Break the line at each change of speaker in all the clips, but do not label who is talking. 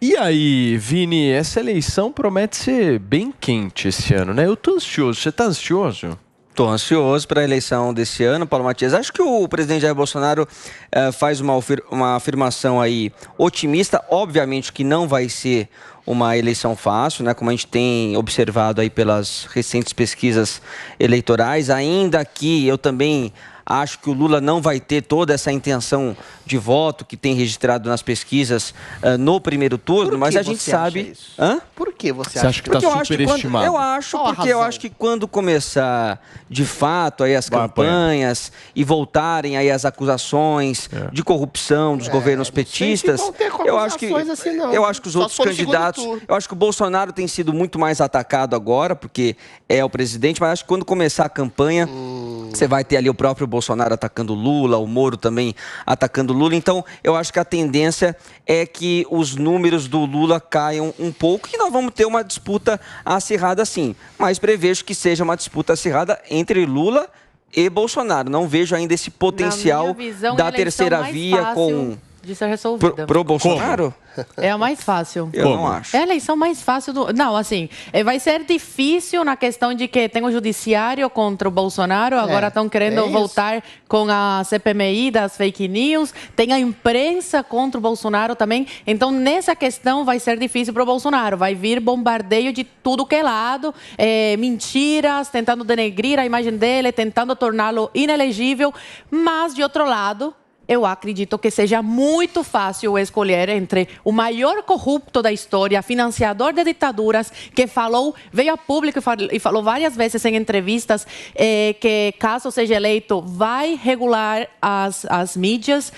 E aí, Vini, essa eleição promete ser bem quente esse ano, né? Eu tô ansioso. Você tá ansioso?
Estou ansioso para a eleição desse ano, Paulo Matias. Acho que o presidente Jair Bolsonaro faz uma afirmação aí otimista. Obviamente que não vai ser uma eleição fácil, né? Como a gente tem observado aí pelas recentes pesquisas eleitorais. Ainda que eu também acho que o Lula não vai ter toda essa intenção de voto que tem registrado nas pesquisas no primeiro turno, mas a gente sabe...
Hã? Por que você
acha que está superestimado?
Eu acho que quando começar de fato aí as campanhas e voltarem aí as acusações de corrupção dos governos petistas, eu acho que os outros candidatos, eu acho que o Bolsonaro tem sido muito mais atacado agora, porque é o presidente, mas acho que quando começar a campanha, você vai ter ali o próprio Bolsonaro atacando o Lula, o Moro também atacando o Lula. Então, eu acho que a tendência é que os números do Lula caiam um pouco e nós vamos ter uma disputa acirrada sim. Mas prevejo que seja uma disputa acirrada entre Lula e Bolsonaro. Não vejo ainda esse potencial da terceira via com...
de ser resolvida.
Pro Bolsonaro?
É a mais fácil.
Eu não acho.
É a eleição mais fácil do... Não, assim, vai ser difícil na questão de que tem o judiciário contra o Bolsonaro, agora estão querendo voltar com a CPMI das fake news, tem a imprensa contra o Bolsonaro também, então nessa questão vai ser difícil para o Bolsonaro, vai vir bombardeio de tudo que é lado, mentiras, tentando denegrir a imagem dele, tentando torná-lo inelegível, mas de outro lado... Eu acredito que seja muito fácil escolher entre o maior corrupto da história, financiador de ditaduras, que veio a público e falou várias vezes em entrevistas que, caso seja eleito, vai regular as mídias,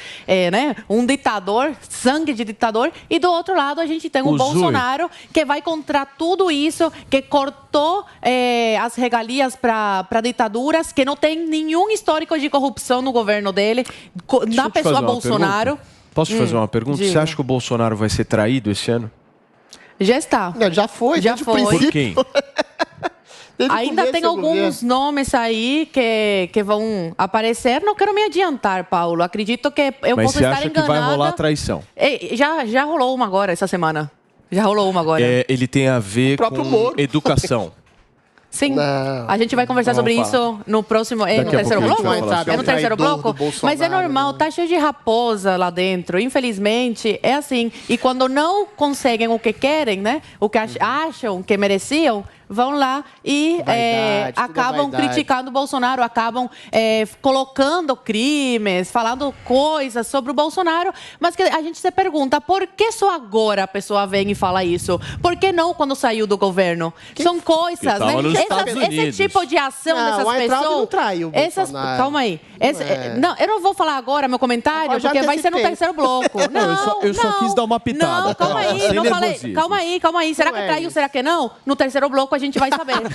né? Um ditador, sangue de ditador. E do outro lado a gente tem o Bolsonaro, que vai contra tudo isso, que cortou as regalias para ditaduras, que não tem nenhum histórico de corrupção no governo dele. Da pessoa Bolsonaro.
Posso te fazer uma pergunta?
Diga.
Você acha que o Bolsonaro vai ser traído esse ano?
Já está.
Não, já foi.
Por quem?
Ainda tem alguns nomes aí que vão aparecer. Não quero me adiantar, Paulo. Acredito que eu posso estar enganada. Mas você acha que vai rolar
traição?
Já rolou uma agora essa semana. Já rolou uma agora.
Ele tem a ver com educação.
Sim, a gente vai conversar sobre isso no próximo... no terceiro bloco? É no terceiro bloco? Mas é normal, tá cheio de raposa lá dentro. Infelizmente, é assim. E quando não conseguem o que querem, né? O que acham que mereciam, vão lá e acabam criticando o Bolsonaro, acabam colocando crimes, falando coisas sobre o Bolsonaro, mas que a gente se pergunta, por que só agora a pessoa vem e fala isso? Por que não quando saiu do governo? São coisas, né? Esse tipo de ação dessas pessoas...
Não traiu o Bolsonaro.
Calma aí. Não, eu não vou falar agora meu comentário, porque vai ser no terceiro bloco.
Eu só quis dar uma pitada.
Não, calma aí, eu não falei. Calma aí. Será que traiu, será que não? No terceiro bloco a gente vai saber. Não,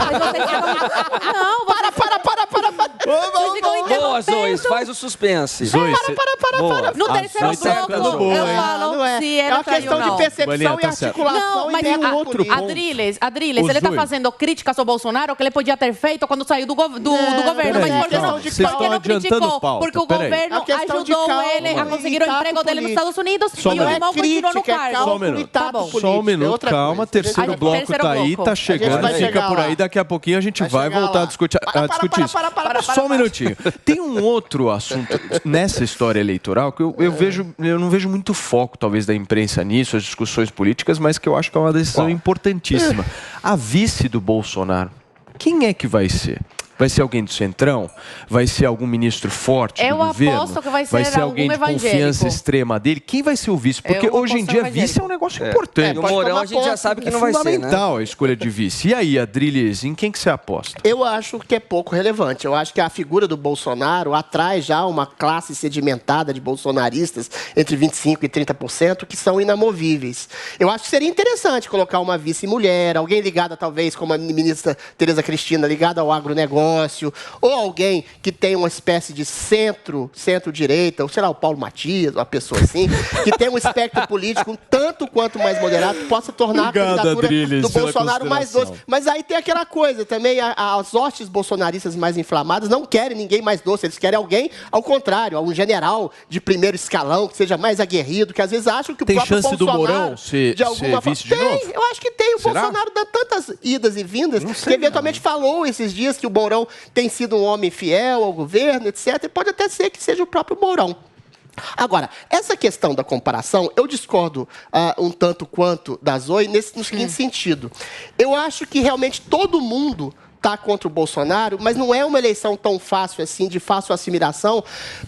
Boa, Zoe, faz o suspense.
Para.
No terceiro bloco, eu falo se ele traiu ou não.
É uma questão de percepção e articulação.
Não, mas Adriles, ele está fazendo críticas ao Bolsonaro que ele podia ter feito quando saiu do governo. Mas por que não criticou? Porque o governo ajudou ele a conseguir o emprego dele nos Estados Unidos e o irmão continuou no cargo.
Só um minuto, calma. Terceiro bloco tá aí, tá chegando. Fica por aí, daqui a pouquinho a gente vai voltar a discutir isso. Só um minutinho. Tem um outro assunto nessa história eleitoral que eu não vejo muito foco, talvez, da imprensa nisso, as discussões políticas, mas que eu acho que é uma decisão importantíssima. A vice do Bolsonaro, quem é que vai ser? Vai ser alguém do Centrão? Vai ser algum ministro forte do governo?
Eu aposto que vai ser
alguém de confiança extrema dele? Quem vai ser o vice? Porque hoje em dia vice é um negócio importante.
E o Mourão a gente já sabe que não vai ser, né?
É fundamental a escolha de vice. E aí, Adriles, em quem que você aposta?
Eu acho que é pouco relevante. Eu acho que a figura do Bolsonaro atrai já uma classe sedimentada de bolsonaristas entre 25% e 30% que são inamovíveis. Eu acho que seria interessante colocar uma vice-mulher, alguém ligada talvez como a ministra Tereza Cristina, ligada ao agronegócio, agronegócio, ou alguém que tem uma espécie de centro-direita, ou sei lá, o Paulo Matias, uma pessoa assim, que tem um espectro político um tanto quanto mais moderado, que possa tornar a candidatura do Bolsonaro mais doce. Mas aí tem aquela coisa também, as hostes bolsonaristas mais inflamadas não querem ninguém mais doce, eles querem alguém ao contrário, um general de primeiro escalão, que seja mais aguerrido, que às vezes acham que o próprio Bolsonaro... Tem chance do Mourão
ser vice de novo?
Eu acho que tem. O Bolsonaro dá tantas idas e vindas que eventualmente falou esses dias que o Mourão tem sido um homem fiel ao governo, etc. E pode até ser que seja o próprio Mourão. Agora, essa questão da comparação, eu discordo um tanto quanto da Zoe no seguinte sentido. Eu acho que realmente todo mundo está contra o Bolsonaro, mas não é uma eleição tão fácil assim, de fácil assimilação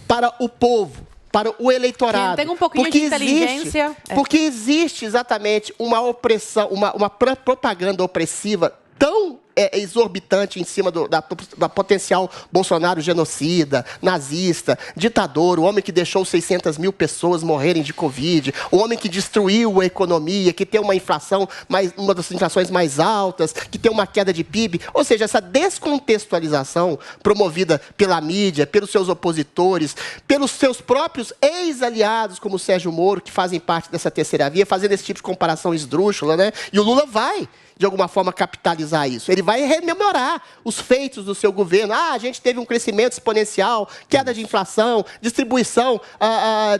para o povo, para o eleitorado.
Tem um pouquinho de inteligência.
Porque existe exatamente uma opressão, uma propaganda opressiva tão exorbitante em cima da potencial Bolsonaro genocida, nazista, ditador, o homem que deixou 600 mil pessoas morrerem de Covid, o homem que destruiu a economia, que tem uma inflação, uma das inflações mais altas, que tem uma queda de PIB. Ou seja, essa descontextualização promovida pela mídia, pelos seus opositores, pelos seus próprios ex-aliados, como o Sérgio Moro, que fazem parte dessa terceira via, fazendo esse tipo de comparação esdrúxula, né? E o Lula vai, de alguma forma, capitalizar isso. Ele vai rememorar os feitos do seu governo. A gente teve um crescimento exponencial, queda de inflação, distribuição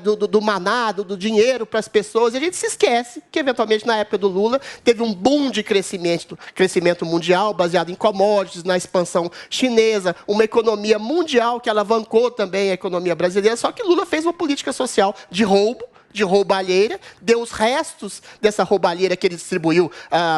do maná, do dinheiro para as pessoas. E a gente se esquece que, eventualmente, na época do Lula, teve um boom de crescimento mundial, baseado em commodities, na expansão chinesa, uma economia mundial que alavancou também a economia brasileira, só que Lula fez uma política social de roubalheira, deu os restos dessa roubalheira que ele distribuiu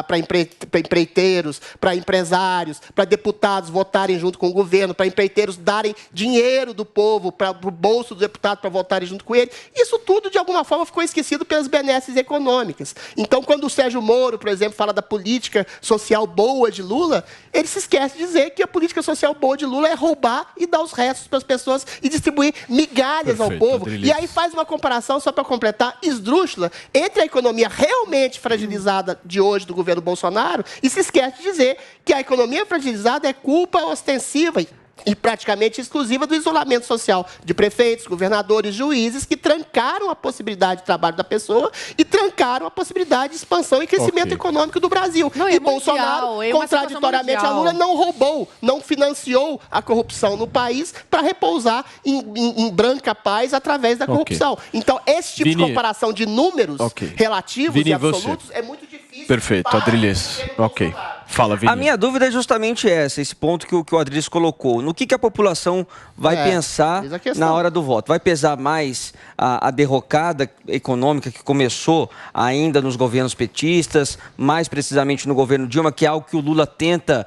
para empreiteiros, para empresários, para deputados votarem junto com o governo, para empreiteiros darem dinheiro do povo para o bolso do deputado para votarem junto com ele. Isso tudo, de alguma forma, ficou esquecido pelas benesses econômicas. Então, quando o Sérgio Moro, por exemplo, fala da política social boa de Lula, ele se esquece de dizer que a política social boa de Lula é roubar e dar os restos para as pessoas e distribuir migalhas ao povo. E aí faz uma comparação, só para completar, esdrúxula entre a economia realmente fragilizada de hoje do governo Bolsonaro e se esquece de dizer que a economia fragilizada é culpa ostensiva e praticamente exclusiva do isolamento social de prefeitos, governadores, juízes, que trancaram a possibilidade de trabalho da pessoa e trancaram a possibilidade de expansão e crescimento econômico do Brasil.
Não,
e Bolsonaro, contraditoriamente a Lula, não roubou, não financiou a corrupção no país para repousar em branca paz através da corrupção. Então, esse tipo de comparação de números relativos e absolutos é muito difícil.
Perfeito, Adriles. Ok. Fala, Vini.
A minha dúvida é justamente essa, esse ponto que o Adriles colocou. No que a população vai pensar na hora do voto? Vai pesar mais a derrocada econômica que começou ainda nos governos petistas, mais precisamente no governo Dilma, que é algo que o Lula tenta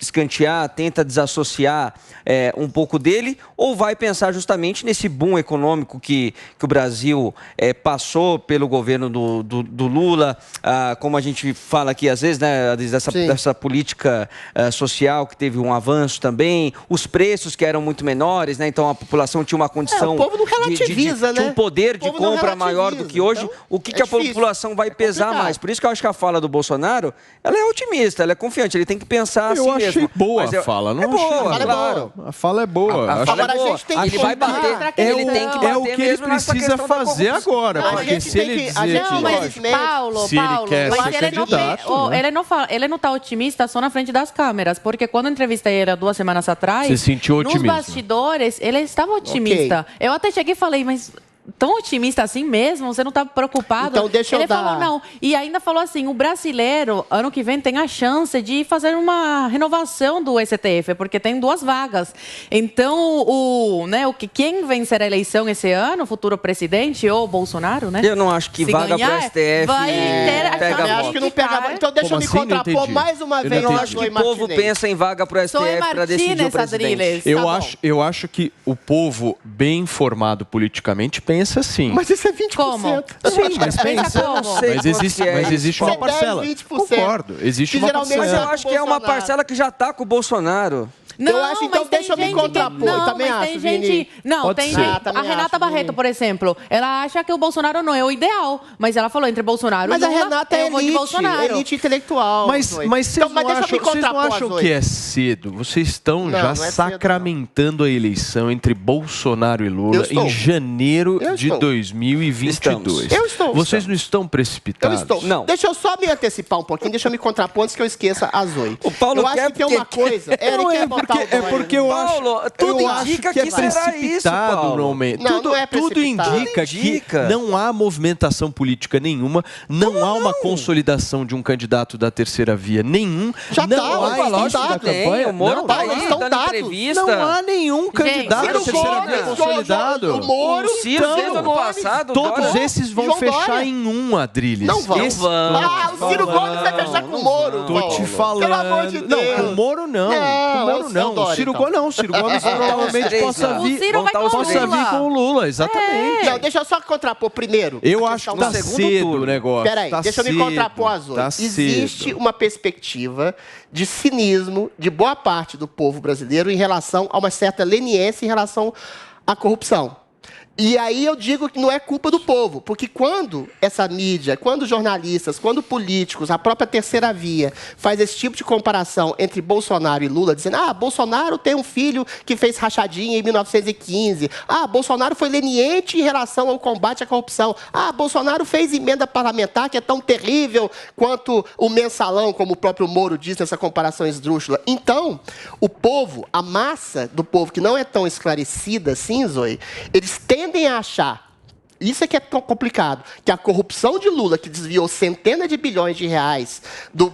escantear, tenta desassociar um pouco dele, ou vai pensar justamente nesse boom econômico que o Brasil passou pelo governo do Lula, como a gente fala aqui às vezes, né, dessa política social que teve um avanço também, os preços que eram muito menores, né? Então a população tinha uma condição
o povo não relativiza,
de um poder de compra maior do que hoje. Então, o que a população vai pesar mais? Por isso que eu acho que a fala do Bolsonaro, ela é otimista, ela é confiante, ele tem que pensar assim mesmo.
Eu achei boa a fala, não
boa, claro.
A fala é boa.
Agora a gente tem que
ele vai bater, ele tem que bater
é o que ele precisa fazer agora, porque se ele dizer
que Paulo, ele não está otimista só na frente das câmeras, porque quando eu entrevistei ele há 2 semanas atrás,
você sentiu otimismo?
Nos bastidores, ele estava otimista. Eu até cheguei e falei, mas tão otimista assim mesmo? Você não está preocupado?
Então deixa eu dar...
Ele falou não. E ainda falou assim, o brasileiro, ano que vem, tem a chance de fazer uma renovação do STF, porque tem 2 vagas. Então, quem vencer a eleição esse ano, o futuro presidente ou Bolsonaro, né?
Eu não acho que vaga para o STF
vai ter a
pega voto.
Acho que não pega voto. Então deixa eu me contrapor mais uma vez.
Eu acho que o povo pensa em vaga para o STF para decidir o presidente.
Eu acho que o povo bem informado politicamente pensa assim.
Mas isso é 20%.
Como?
Sim, mas pensa. Mas existe uma parcela.
10, 20%.
Concordo. Existe uma parcela.
Mas eu acho que é uma parcela que já está com o Bolsonaro.
Não, eu acho, então, deixa eu me contrapor. Eu também acho, Vini.
Não, tem gente. A Renata Barreto, por exemplo, ela acha que o Bolsonaro não é o ideal, mas ela falou entre Bolsonaro e Lula,
a Renata é elite intelectual.
Mas vocês não acham que é cedo? Vocês estão já sacramentando a eleição entre Bolsonaro e Lula em janeiro de 2022.
Eu estou.
Vocês não estão precipitados?
Eu estou. Não. Deixa eu só me antecipar um pouquinho, deixa eu me contrapor antes que eu esqueça a Zoe.
O Paulo
eu acho que tem uma coisa...
É porque eu acho...
Paulo, tudo indica que será isso, Paulo.
Tudo indica que não há movimentação política nenhuma, não há uma consolidação de um candidato da terceira via nenhum.
Não
há início da campanha. O Moro está aí, dando entrevista.
Não há nenhum candidato da terceira via consolidado.
O Moro,
o Ciro, desde o ano passado.
Todos esses vão fechar em um, Adrilles.
Não vão. O Ciro Gomes vai fechar com o Moro.
Tô te falando.
Pelo amor de Deus.
Não, o Moro não. O Moro não. O Ciro Gomes não. O Ciro Gomes provavelmente possa vir com o Lula, exatamente.
Não, deixa eu só contrapor primeiro.
Eu acho que tá cedo o negócio.
Peraí, deixa eu me contrapor às outras. Existe uma perspectiva de cinismo de boa parte do povo brasileiro em relação a uma certa leniência em relação à corrupção. E aí eu digo que não é culpa do povo, porque quando essa mídia, quando jornalistas, quando políticos, a própria terceira via faz esse tipo de comparação entre Bolsonaro e Lula, dizendo, Bolsonaro tem um filho que fez rachadinha em 1915, Bolsonaro foi leniente em relação ao combate à corrupção, Bolsonaro fez emenda parlamentar que é tão terrível quanto o mensalão, como o próprio Moro diz nessa comparação esdrúxula. Então, o povo, a massa do povo que não é tão esclarecida assim, Zoe, eles tendem a achar, isso é que é tão complicado, que a corrupção de Lula, que desviou centenas de bilhões de reais do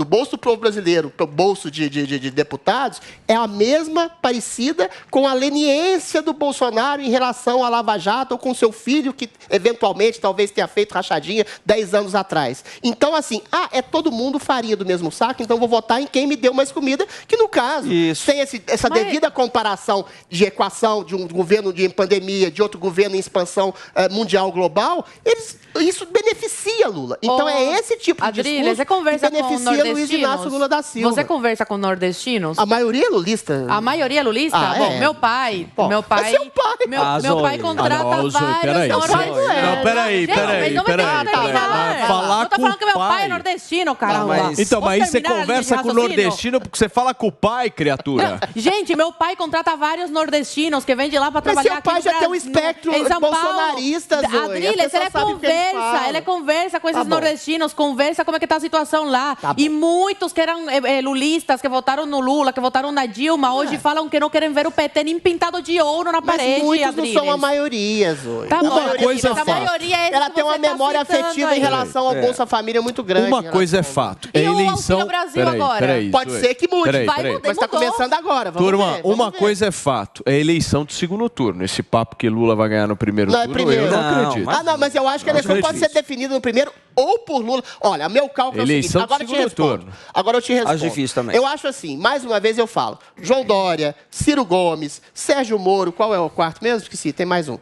bolso do povo brasileiro para o bolso de deputados, é a mesma parecida com a leniência do Bolsonaro em relação à Lava Jato ou com seu filho, que eventualmente talvez tenha feito rachadinha 10 anos atrás. Então, assim, é todo mundo farinha do mesmo saco, então vou votar em quem me deu mais comida, que no caso, sem essa devida comparação de equação de um governo em pandemia, de outro governo em expansão mundial global, isso beneficia Lula. Então é esse tipo de discurso
que
beneficia Luiz Inácio Lula da Silva.
Você conversa com nordestinos?
A maioria é lulista.
A maioria é lulista? Bom, meu pai... Meu pai contrata vários nordestinos.
Não, peraí.
Eu tô falando que meu pai é nordestino, caramba.
Então, mas aí você conversa com o nordestino porque você fala com o pai, criatura.
Gente, meu pai contrata vários nordestinos que vêm de lá pra trabalhar aqui
no Brasil. Mas seu pai já tem um espectro bolsonarista,
Adrilles, ele conversa com esses nordestinos, conversa como é que tá a situação lá. E muitos que eram lulistas, que votaram no Lula, que votaram na Dilma, hoje falam que não querem ver o PT nem pintado de ouro na parede.
Mas muitos não são a maioria, Zoe.
Uma coisa é fato.
Ela tem uma memória afetiva em relação ao Bolsa Família muito grande.
Uma coisa é fato. É eleição...
Pode ser que mude. Mas está começando agora.
Turma, uma coisa é fato. É eleição do segundo turno. Esse papo que Lula vai ganhar no primeiro turno, eu não acredito.
Mas eu acho que a eleição pode ser definida no primeiro ou por Lula. Olha, meu cálculo é o seguinte. Agora eu te respondo. Agora eu te respondo.
Acho difícil também.
Eu acho assim, mais uma vez eu falo. João Dória, Ciro Gomes, Sérgio Moro, qual é o quarto mesmo? Esqueci, tem mais um.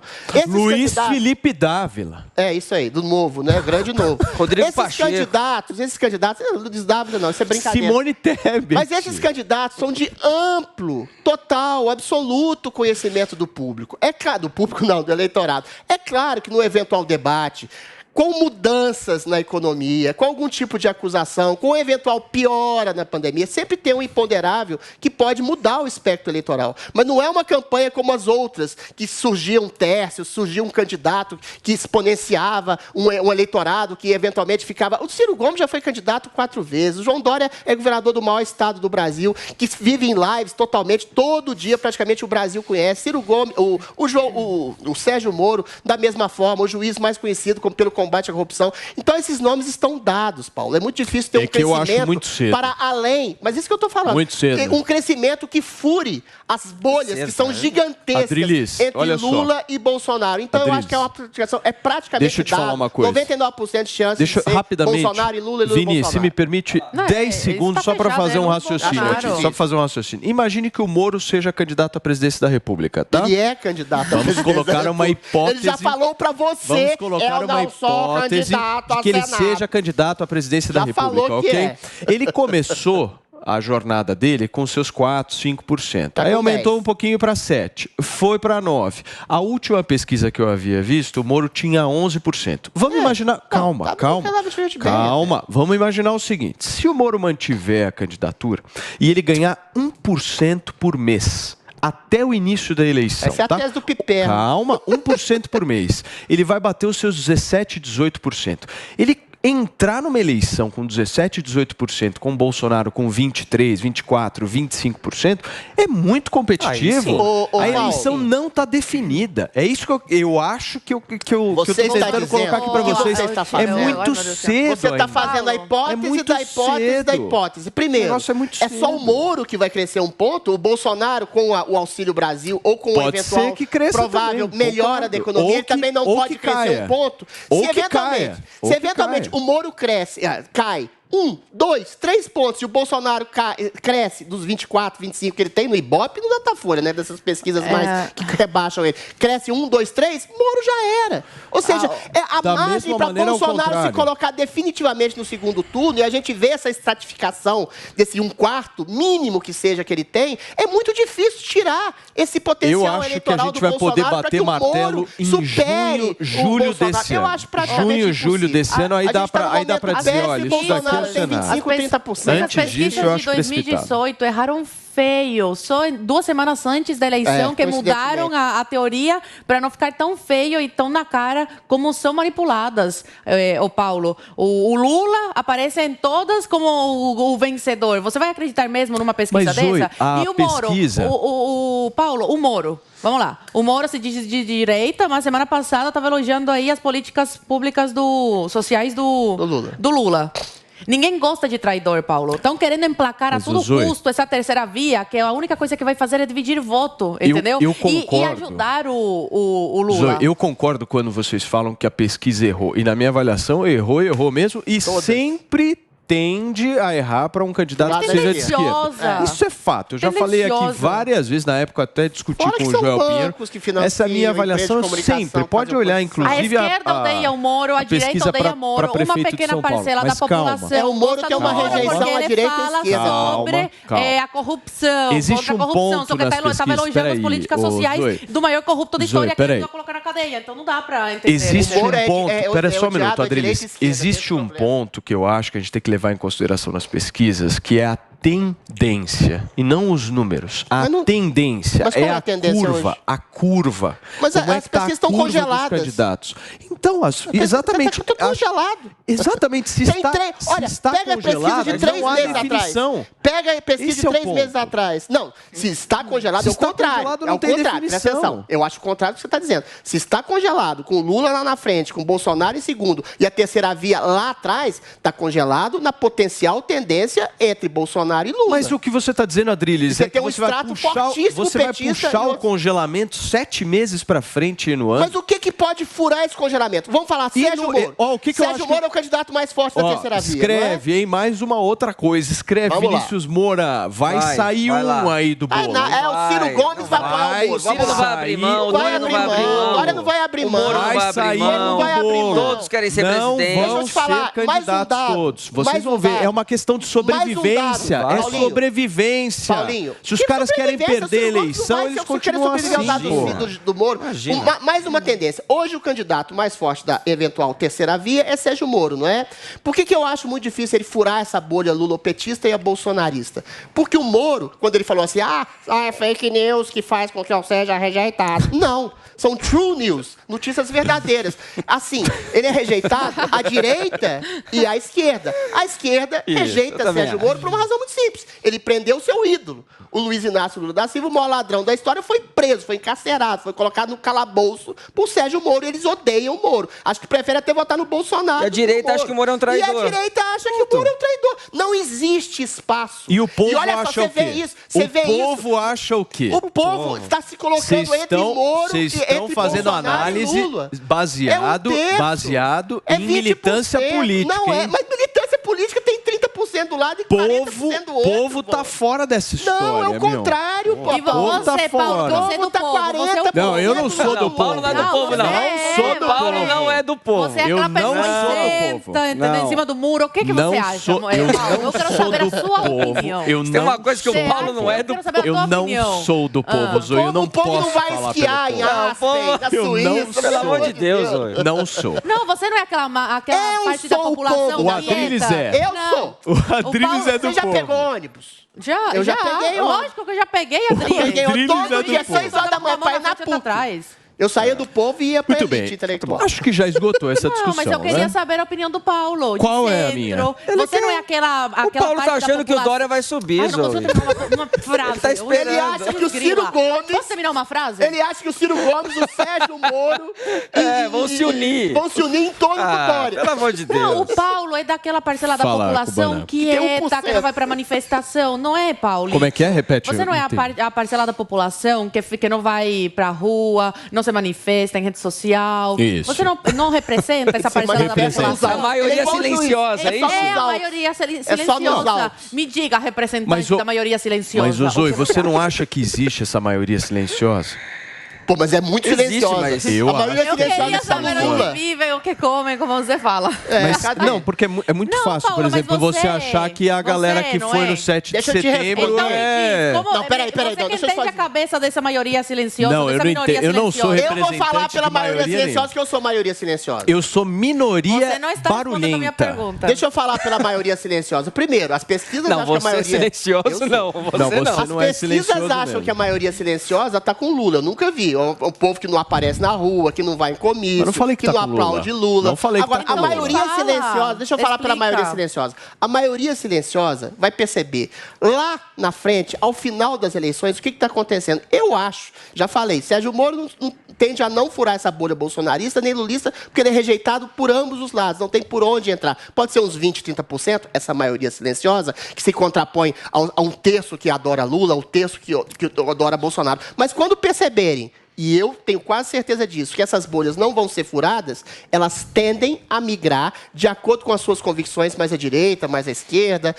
Luiz Felipe Dávila.
É, isso aí, do novo, né? Grande novo.
Rodrigo Pacheco.
Esses candidatos, Luiz Dávila não, isso é brincadeira.
Simone Tebet.
Mas esses candidatos são de amplo, total, absoluto conhecimento do público. É claro, do público não, do eleitorado. É claro que no eventual debate, com mudanças na economia, com algum tipo de acusação, com eventual piora na pandemia, sempre tem um imponderável que pode mudar o espectro eleitoral. Mas não é uma campanha como as outras, que surgia um tércio, surgia um candidato que exponenciava um eleitorado que eventualmente ficava... O Ciro Gomes já foi candidato 4 vezes, o João Dória é governador do maior estado do Brasil, que vive em lives totalmente, todo dia praticamente o Brasil conhece. Ciro Gomes, o Sérgio Moro, da mesma forma, o juiz mais conhecido pelo combate à corrupção. Então, esses nomes estão dados, Paulo. É muito difícil ter um crescimento para além. Mas isso que eu estou falando.
Muito cedo.
Um crescimento que fure as bolhas que são gigantescas
Adrilles,
entre Lula e Bolsonaro. Então, eu acho que é uma aplicação, praticamente
Deixa eu te falar uma coisa.
99% de chance de ser
rapidamente,
Bolsonaro e Lula e Lula
Vini,
Bolsonaro.
se me permite 10 segundos só para fazer um raciocínio. Só para fazer um raciocínio. Imagine que o Moro seja candidato à presidência da República, tá?
Ele é candidato à
presidência. Vamos colocar uma hipótese.
Ele já falou para você.
Vamos colocar uma hipótese de que ele seja candidato à presidência da República, ok? Ele começou a jornada dele com seus 4%, 5%. Aí aumentou um pouquinho para 7%, foi para 9%. A última pesquisa que eu havia visto, o Moro tinha 11%. Vamos imaginar... Calma. Vamos imaginar o seguinte. Se o Moro mantiver a candidatura e ele ganhar 1% por mês... até o início da eleição.
Essa é a tese do Piperno.
Calma, 1% por mês. Ele vai bater os seus 17%, 18%. Ele entrar numa eleição com 17%, 18%, com o Bolsonaro com 23%, 24%, 25%, é muito competitivo. A eleição não está definida. É isso que eu acho que eu estou tentando colocar aqui para vocês. É muito cedo.
Você está fazendo a hipótese da hipótese da hipótese. Primeiro, é só o Moro que vai crescer um ponto, o Bolsonaro com o Auxílio Brasil ou com o eventual provável melhora da economia, ele também não pode crescer um ponto. Se eventualmente o Moro cai 1, 2, 3 pontos, e o Bolsonaro cresce dos 24, 25 que ele tem no Ibope, no Datafolha, né? Dessas pesquisas mais que rebaixam ele. Cresce 1, 2, 3, Moro já era. Ou seja, a margem para Bolsonaro se colocar definitivamente no segundo turno, e a gente vê essa estratificação desse 1/4 mínimo que seja que ele tem, é muito difícil tirar esse potencial eleitoral do Bolsonaro para que o Moro supere
julho desse ano.
Eu acho praticamente
julho desse ano, aí dá para dizer, olha, isso daqui é o cenário.
30%.
As pesquisas de 2018 erraram feio. Só 2 semanas antes da eleição que mudaram a teoria para não ficar tão feio e tão na cara como são manipuladas, o Paulo. O Lula aparece em todas como o vencedor. Você vai acreditar mesmo numa pesquisa dessa?
E o Moro?
O Paulo, o Moro. Vamos lá. O Moro se diz de direita, mas semana passada estava elogiando aí as políticas públicas sociais do Lula. Ninguém gosta de traidor, Paulo. Estão querendo emplacar a todo custo essa terceira via, que a única coisa que vai fazer é dividir voto, entendeu?
Eu concordo.
E ajudar o Lula.
Zoe, eu concordo quando vocês falam que a pesquisa errou. E na minha avaliação, errou mesmo. E sempre tende a errar para um candidato que seja de esquerda. Isso é fato. Eu já falei aqui várias vezes, na época até discuti com o Joel Pinheiro. Essa é a minha avaliação sempre. Pode olhar, inclusive,
a esquerda odeia o Moro, a direita odeia o Moro. Uma pequena parcela da população.
O Moro tem uma rejeição à direita e à esquerda.
Sobre a corrupção.
Existe um ponto
só que estava elogiando as políticas sociais do maior corrupto da história que ele vai colocar na cadeia. Então não dá para entender.
Existe um ponto. Espera só um minuto, Adriles. Existe um ponto que eu acho que a gente tem que levar em consideração nas pesquisas, que é a tendência, e não os números. A tendência é a curva.
Mas as pesquisas estão congeladas.
Então, exatamente.
Está congelado.
Exatamente. Se está
pega
congelado,
a pesquisa de 3 meses atrás. Pega a pesquisa de 3 meses atrás. Não, se está congelado, é o contrário. É o contrário. Presta atenção. Eu acho o contrário do que você está dizendo. Se está congelado, com o Lula lá na frente, com o Bolsonaro em segundo, e a terceira via lá atrás, está congelado na potencial tendência entre Bolsonaro e Lula.
Mas o que você está dizendo, Adriles, é que você vai puxar o congelamento 7 meses para frente no ano.
Mas o que pode furar esse congelamento? Vamos falar, Sérgio Moro. Sérgio Moro é o candidato mais forte da terceira via.
Escreve, hein? Mais uma outra coisa. Escreve, Vinícius Moura. Vai sair aí do bolo.
O Ciro Gomes vai apoiar o Moro.
Ciro não vai abrir mão, o Lula não vai abrir mão.
Agora não vai abrir mão.
Vai abrir mão. Todos querem ser presidente.
Não vão ser candidatos todos. Vocês vão ver. É uma questão de sobrevivência. É sobrevivência.
Paulinho,
se os caras querem perder a eleição, eles continuam assim.
Do Moro. Mais uma tendência. Hoje o candidato mais forte da eventual terceira via é Sérgio Moro, não é? Por que eu acho muito difícil ele furar essa bolha lulopetista e a bolsonarista? Porque o Moro, quando ele falou assim, é fake news que faz com que eu seja rejeitado. Não. São true news, notícias verdadeiras. Assim, ele é rejeitado à direita e à esquerda. A esquerda rejeita Sérgio Moro por uma razão muito simples. Ele prendeu o seu ídolo. O Luiz Inácio Lula da Silva, o maior ladrão da história, foi preso, foi encarcerado, foi colocado no calabouço por Sérgio Moro. Eles odeiam o Moro. Acho que prefere até votar no Bolsonaro.
E a direita acha que o Moro é um traidor.
E a direita acha que o Moro é um traidor. Não existe espaço.
E o povo acha o quê? O povo acha o quê?
O povo está se colocando entre Moro e
estão fazendo análise baseado em militância política.
Não é, mas militância política tem 30% do lado e 40% do outro.
O povo tá fora dessa história.
Não, é o contrário, pô.
E você, Paulo, você é do povo.
Não, eu não sou do povo.
Paulo não é do povo, não. Paulo não é do povo.
Você é aquela pessoa em cima do muro. O que você acha, Paulo? Eu quero saber a sua opinião.
Tem uma coisa que o Paulo não é do povo.
Eu não sou do povo, Zoe. Eu não posso falar.
O povo não vai esquiar em Aspen, na Suíça.
Pelo amor de Deus, Zoe.
Não sou.
Não, você não é aquela parte da população.
O Adriles é.
Eu sou.
O Adriles é do povo.
Você já pegou ônibus?
Eu já peguei. Lógico que eu já peguei, Adriles.
Todo dia, 6 horas da manhã, pra ir na PUC. Eu saía do povo e ia pra elite intelectual.
Acho que já esgotou essa discussão.
Não, mas eu queria saber a opinião do Paulo.
Qual é a minha?
Você não é aquela
O Paulo tá achando que o Dória vai subir,
Zoe. Eu não consigo terminar uma frase.
Ele tá esperando.
Ele acha que o Ciro Gomes...
Posso terminar uma frase?
Ele acha que o Ciro Gomes, o Sérgio Moro...
vão se unir.
Vão se unir em torno do Dória.
Pelo amor de Deus.
Não, o Paulo é daquela parcela da população que não vai pra manifestação. Não é, Paulo?
Como é que é? Repete.
Você não é a parcela da população que não vai pra rua, não se manifesta em rede social.
Isso.
Você não representa essa parcela da população.
A maioria silenciosa, é isso?
É a maioria silenciosa. Me diga, a representante da maioria silenciosa.
Mas, Zoe, você não acha que existe essa maioria silenciosa?
Pô, mas é muito silenciosa.
Mas
a maioria
eu queria saber onde vivem, o que comem, como você fala.
Não, porque é muito fácil, Paulo, por exemplo, você achar que a galera que foi no 7 de setembro é...
Não, peraí.
Você entende a cabeça dessa maioria silenciosa,
dessa minoria silenciosa? Eu não sou representante.
Eu vou falar pela maioria silenciosa, que eu sou maioria silenciosa.
Eu sou minoria
você não está
barulhenta.
A minha pergunta.
Deixa eu falar pela maioria silenciosa. Primeiro, as pesquisas acham que a maioria...
silencioso, não. Você
não é silencioso.
As pesquisas acham que a maioria silenciosa tá com Lula. Eu nunca vi. O povo que não aparece na rua, que não vai em comício,
não falei que não
aplaude Lula.
Não falei
Agora,
que
a maioria silenciosa, deixa eu falar pela maioria silenciosa. A maioria silenciosa vai perceber lá na frente, ao final das eleições, o que está acontecendo. Eu acho, já falei, Sérgio Moro não tende a não furar essa bolha bolsonarista nem lulista, porque ele é rejeitado por ambos os lados, não tem por onde entrar. Pode ser uns 20, 30%, essa maioria silenciosa, que se contrapõe a um terço que adora Lula, ao terço que adora Bolsonaro. Mas quando perceberem, e eu tenho quase certeza disso, que essas bolhas não vão ser furadas, elas tendem a migrar de acordo com as suas convicções mais à direita, mais à esquerda,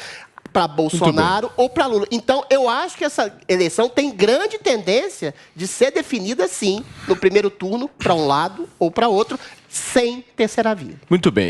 para Bolsonaro ou para Lula. Então, eu acho que essa eleição tem grande tendência de ser definida, sim, no primeiro turno, para um lado ou para outro, sem terceira via.
Muito bem.